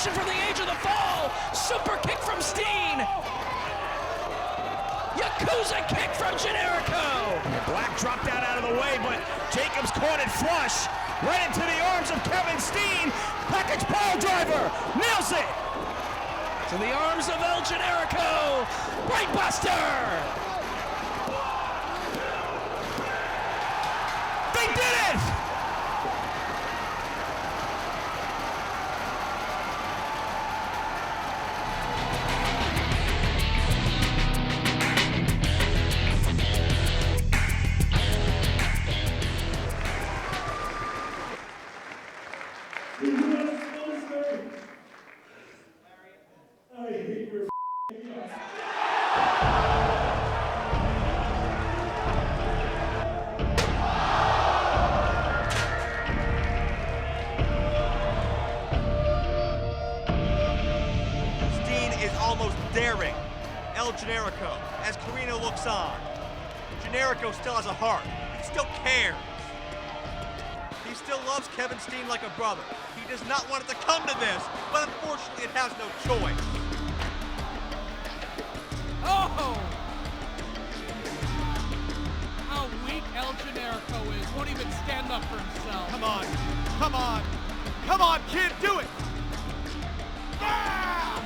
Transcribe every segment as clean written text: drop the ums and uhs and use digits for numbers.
submission from the edge of the fall. Super kick from Steen. Yakuza kick from Generico. Black dropped out of the way, but Jacobs caught it flush. Right into the arms of Kevin Steen. Package pile driver. Nails it. To the arms of El Generico. Brainbuster. They did it! Daring El Generico as Corino looks on. Generico still has a heart. He still cares. He still loves Kevin Steen like a brother. He does not want it to come to this, but unfortunately it has no choice. Oh! How weak El Generico is. Won't even stand up for himself. Come on. Come on. Come on, kid, do it! Ah!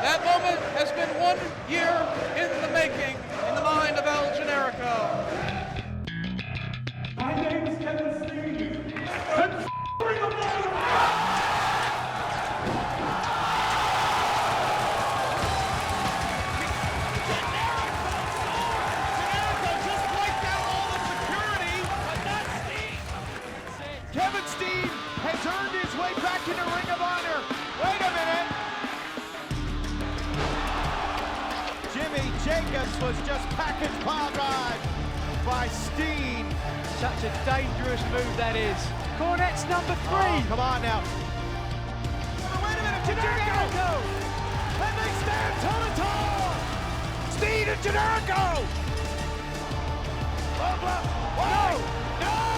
That moment has been 1 year in the making in the mind of El Generico. My name is Kevin Steen. And bring the ball! Generico just wiped out all the security, but not Steen. Kevin Steen has earned his way back into Ring of Honor. Wait a minute. Jimmy Jacobs was just package pile drive by Steen. Such a dangerous move that is. Cornette's number 3. Oh, come on now. Wait a minute, Generico! And they stand toe-to-toe! Steen and Generico! No!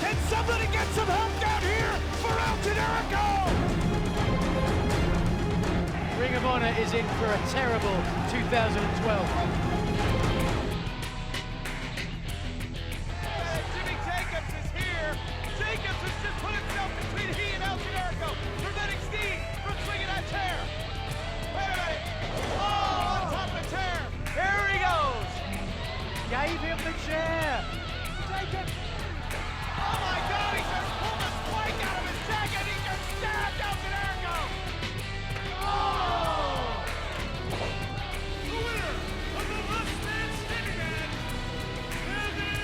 Can somebody get some help down here for El Generico? Ring of Honor is in for a terrible 2012. Jimmy Jacobs is here. Jacobs has just put himself between he and El Generico, preventing Steen from swinging that chair. Wait a minute. Oh, on top of the chair. Here he goes. Gave him the chair. Jacobs. Oh my God, he just pulled a spike out of his jacket. He just stabbed El Generico. Oh! The winner of the Last Man Standing match, Kevin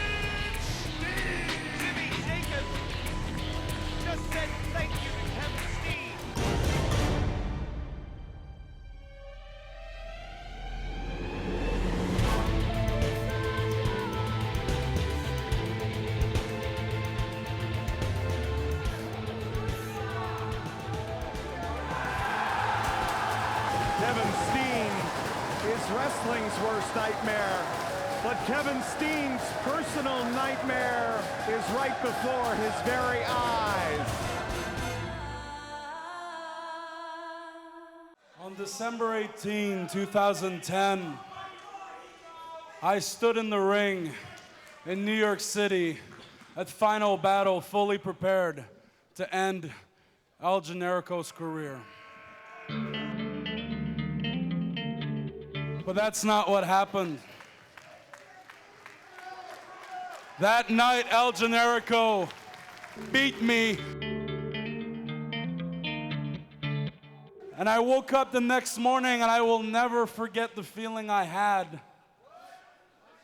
Steen. Jimmy Jacobs just said thank you to Kevin Steen. Kevin Steen is wrestling's worst nightmare, but Kevin Steen's personal nightmare is right before his very eyes. On December 18, 2010, I stood in the ring in New York City at Final Battle, fully prepared to end El Generico's career. But that's not what happened. That night, El Generico beat me. And I woke up the next morning and I will never forget the feeling I had.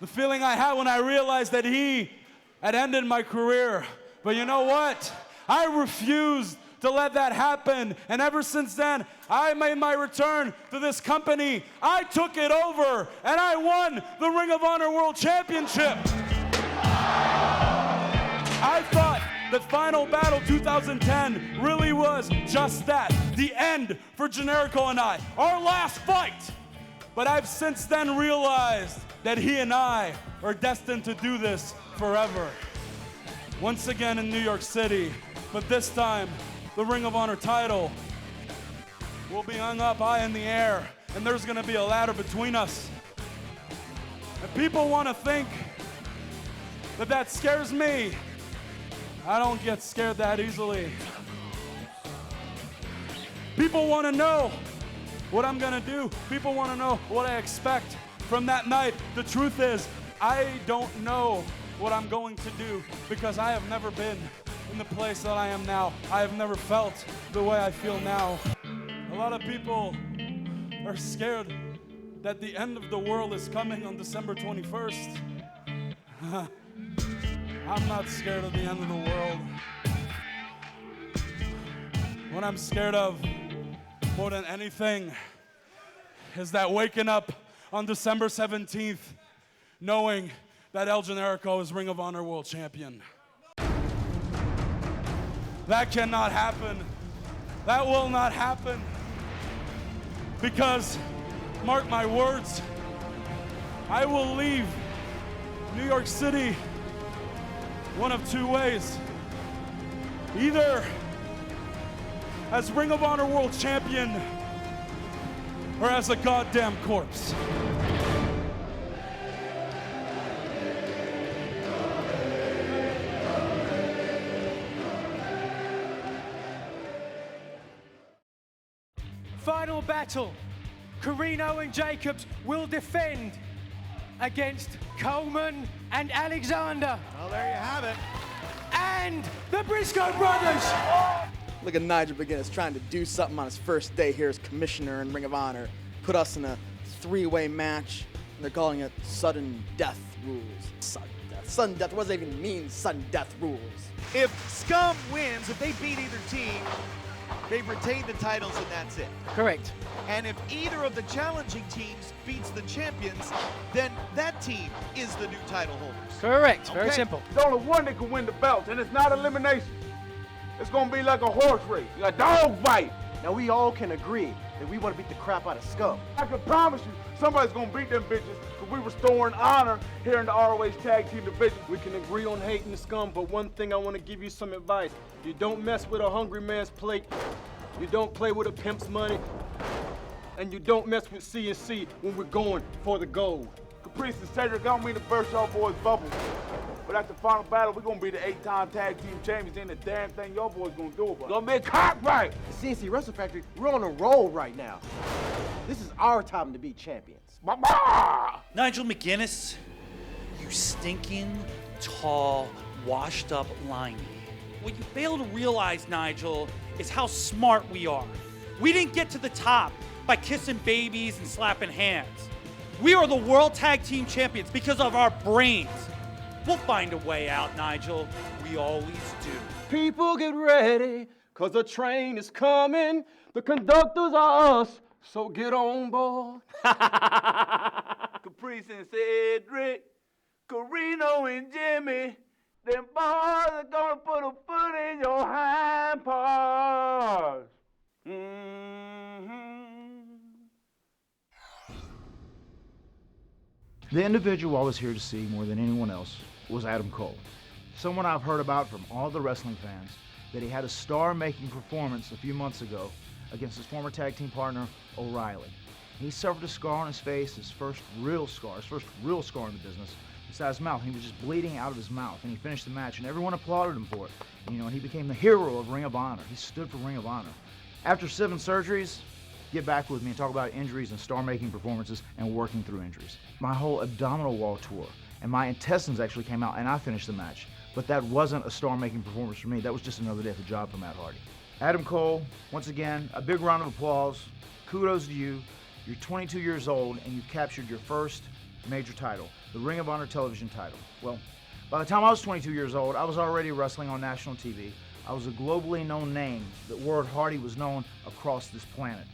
The feeling I had when I realized that he had ended my career. But you know what? I refused to let that happen. And ever since then, I made my return to this company. I took it over and I won the Ring of Honor World Championship. I thought that Final Battle 2010 really was just that, the end for Generico and I, our last fight. But I've since then realized that he and I are destined to do this forever. Once again in New York City, but this time, the Ring of Honor title will be hung up high in the air, and there's gonna be a ladder between us. And people wanna think that scares me. I don't get scared that easily. People want to know what I'm gonna do. People want to know what I expect from that night. The truth is, I don't know what I'm going to do because I have never been in the place that I am now. I have never felt the way I feel now. A lot of people are scared that the end of the world is coming on December 21st. I'm not scared of the end of the world. What I'm scared of more than anything is that waking up on December 17th knowing that El Generico is Ring of Honor World Champion. That cannot happen. That will not happen. Because, mark my words, I will leave New York City one of two ways. Either as Ring of Honor World Champion or as a goddamn corpse. Final battle. Corino and Jacobs will defend against Coleman and Alexander. Well, there you have it. And the Briscoe brothers. Look at Nigel McGuinness trying to do something on his first day here as commissioner in Ring of Honor. Put us in a three-way match, and they're calling it sudden death rules. Sudden death. Sudden death. What does that even mean, sudden death rules? If SCUM wins, if they beat either team, they've retained the titles and that's it. Correct. And if either of the challenging teams beats the champions, then that team is the new title holders. Correct. Very Okay. simple. There's only one that can win the belt, and it's not elimination. It's gonna be like a horse race, like a dog fight. Now we all can agree that we want to beat the crap out of SCUM. I can promise you, somebody's gonna beat them bitches, because we restoring honor here in the ROH Tag Team Division. We can agree on hating the SCUM, but one thing I want to give you some advice. You don't mess with a hungry man's plate. You don't play with a pimp's money. And you don't mess with CNC when we're going for the gold. Caprice and Cedric, I don't mean to burst y'all boys' bubble, but at the final battle, we're gonna be the 8-time tag team champions. Ain't a damn thing y'all boys gonna do about it. Gonna be cockfight. The CNC Wrestling Factory, we're on a roll right now. This is our time to be champions. Nigel McGuinness, you stinking, tall, washed-up limey. What you fail to realize, Nigel, is how smart we are. We didn't get to the top by kissing babies and slapping hands. We are the World Tag Team Champions because of our brains. We'll find a way out, Nigel. We always do. People get ready, cause the train is coming. The conductors are us, so get on board. Caprice and Cedric, Corino and Jimmy, them boys are gonna put a foot in your hind parts. The individual I was here to see more than anyone else was Adam Cole. Someone I've heard about from all the wrestling fans, that he had a star-making performance a few months ago against his former tag team partner, O'Reilly. He suffered a scar on his face, his first real scar in the business, inside his mouth. He was just bleeding out of his mouth, and he finished the match, and everyone applauded him for it. And he became the hero of Ring of Honor. He stood for Ring of Honor. After 7 surgeries, get back with me and talk about injuries and star-making performances and working through injuries. My whole abdominal wall tore, and my intestines actually came out, and I finished the match. But that wasn't a star-making performance for me. That was just another day at the job for Matt Hardy. Adam Cole, once again, a big round of applause. Kudos to you. You're 22 years old and you've captured your first major title, the Ring of Honor television title. Well, by the time I was 22 years old, I was already wrestling on national TV. I was a globally known name. The word Hardy was known across this planet.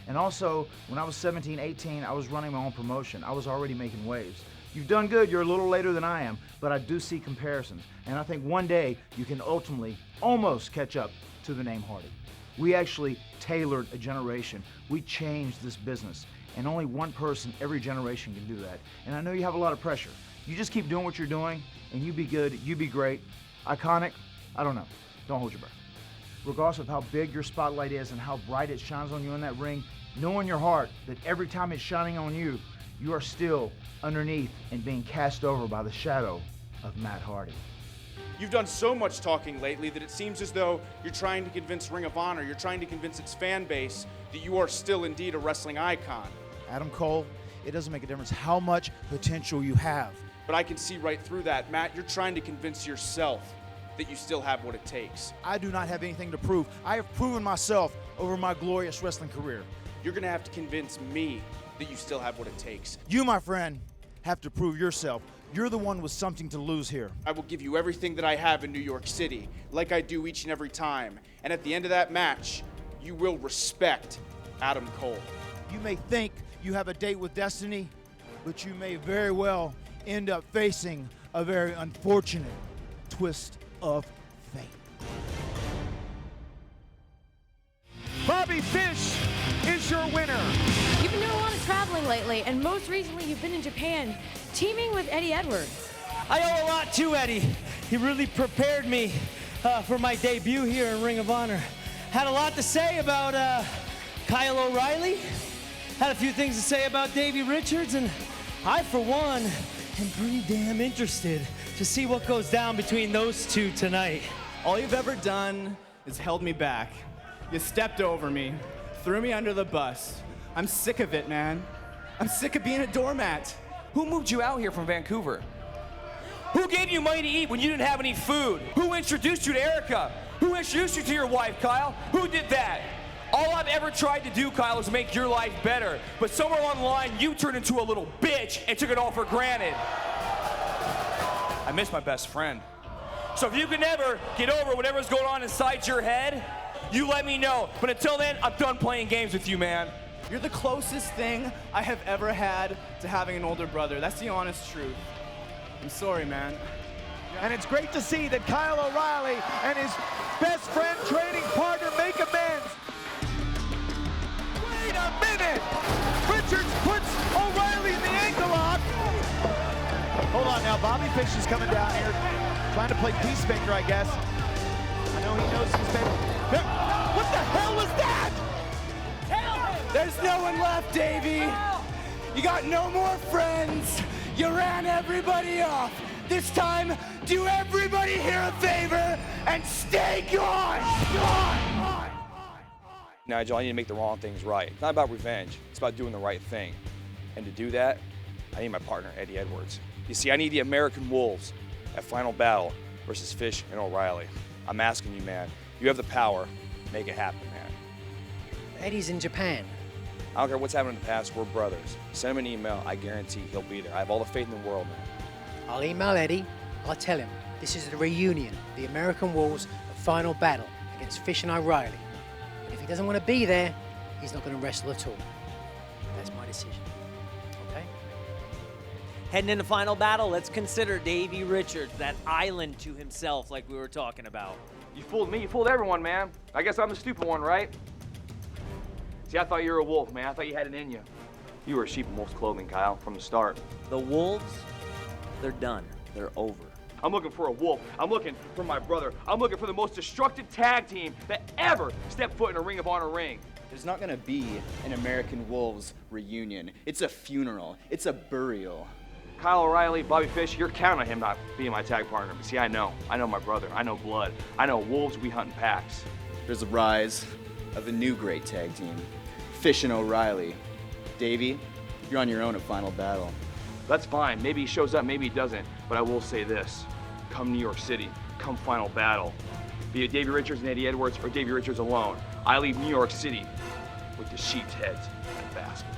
And also, when I was 17, 18, I was running my own promotion. I was already making waves. You've done good. You're a little later than I am, but I do see comparisons. And I think one day you can ultimately almost catch up to the name Hardy. We actually tailored a generation. We changed this business. And only one person every generation can do that. And I know you have a lot of pressure. You just keep doing what you're doing, and you be good, you be great. Iconic, I don't know. Don't hold your breath. Regardless of how big your spotlight is and how bright it shines on you in that ring, know in your heart that every time it's shining on you, you are still underneath and being cast over by the shadow of Matt Hardy. You've done so much talking lately that it seems as though you're trying to convince Ring of Honor, you're trying to convince its fan base that you are still indeed a wrestling icon. Adam Cole, it doesn't make a difference how much potential you have. But I can see right through that. Matt, you're trying to convince yourself that you still have what it takes. I do not have anything to prove. I have proven myself over my glorious wrestling career. You're gonna have to convince me that you still have what it takes. You, my friend, have to prove yourself. You're the one with something to lose here. I will give you everything that I have in New York City, like I do each and every time. And at the end of that match, you will respect Adam Cole. You may think you have a date with destiny, but you may very well end up facing a very unfortunate twist of fate. Bobby Fish is your winner. You've been doing a lot of traveling lately, and most recently you've been in Japan, teaming with Eddie Edwards. I owe a lot to Eddie. He really prepared me for my debut here in Ring of Honor. Had a lot to say about Kyle O'Reilly. Had a few things to say about Davey Richards, and I, for one, am pretty damn interested to see what goes down between those two tonight. All you've ever done is held me back. You stepped over me, threw me under the bus. I'm sick of it, man. I'm sick of being a doormat. Who moved you out here from Vancouver? Who gave you money to eat when you didn't have any food? Who introduced you to Erica? Who introduced you to your wife, Kyle? Who did that? All I've ever tried to do, Kyle, is make your life better. But somewhere along the line, you turned into a little bitch and took it all for granted. I miss my best friend. So if you can ever get over whatever's going on inside your head, you let me know. But until then, I'm done playing games with you, man. You're the closest thing I have ever had to having an older brother. That's the honest truth. I'm sorry, man. And it's great to see that Kyle O'Reilly and his best friend training partner make amends. Wait a minute! Richards puts O'Reilly in the ankle lock. Hold on now, Bobby Fish is coming down here, trying to play peacemaker, I guess. I know he knows his favorite. What the hell was that? There's no one left, Davey. You got no more friends. You ran everybody off. This time, do everybody here a favor and stay gone. Gone. Nigel, I need to make the wrong things right. It's not about revenge. It's about doing the right thing. And to do that, I need my partner, Eddie Edwards. You see, I need the American Wolves at Final Battle versus Fish and O'Reilly. I'm asking you, man. You have the power. Make it happen, man. Eddie's in Japan. I don't care what's happened in the past. We're brothers. Send him an email. I guarantee he'll be there. I have all the faith in the world, man. I'll email Eddie. I'll tell him this is the reunion, the American Wolves of Final Battle against Fish and O'Reilly. But if he doesn't want to be there, he's not going to wrestle at all. That's my decision. Okay? Heading into Final Battle, let's consider Davey Richards, that island to himself like we were talking about. You fooled me. You fooled everyone, man. I guess I'm the stupid one, right? See, I thought you were a wolf, man. I thought you had it in you. You were a sheep in wolf's clothing, Kyle, from the start. The Wolves, they're done. They're over. I'm looking for a wolf. I'm looking for my brother. I'm looking for the most destructive tag team that ever stepped foot in a Ring of Honor ring. There's not gonna be an American Wolves reunion. It's a funeral. It's a burial. Kyle O'Reilly, Bobby Fish, you're counting on him not being my tag partner. But see, I know my brother. I know blood. I know wolves, we hunt in packs. There's a rise of a new great tag team, Fish and O'Reilly. Davey, you're on your own at Final Battle. That's fine. Maybe he shows up, maybe he doesn't. But I will say this. Come New York City, come final battle, be it Davey Richards and Eddie Edwards or Davey Richards alone, I leave New York City with the sheep's heads in a basket.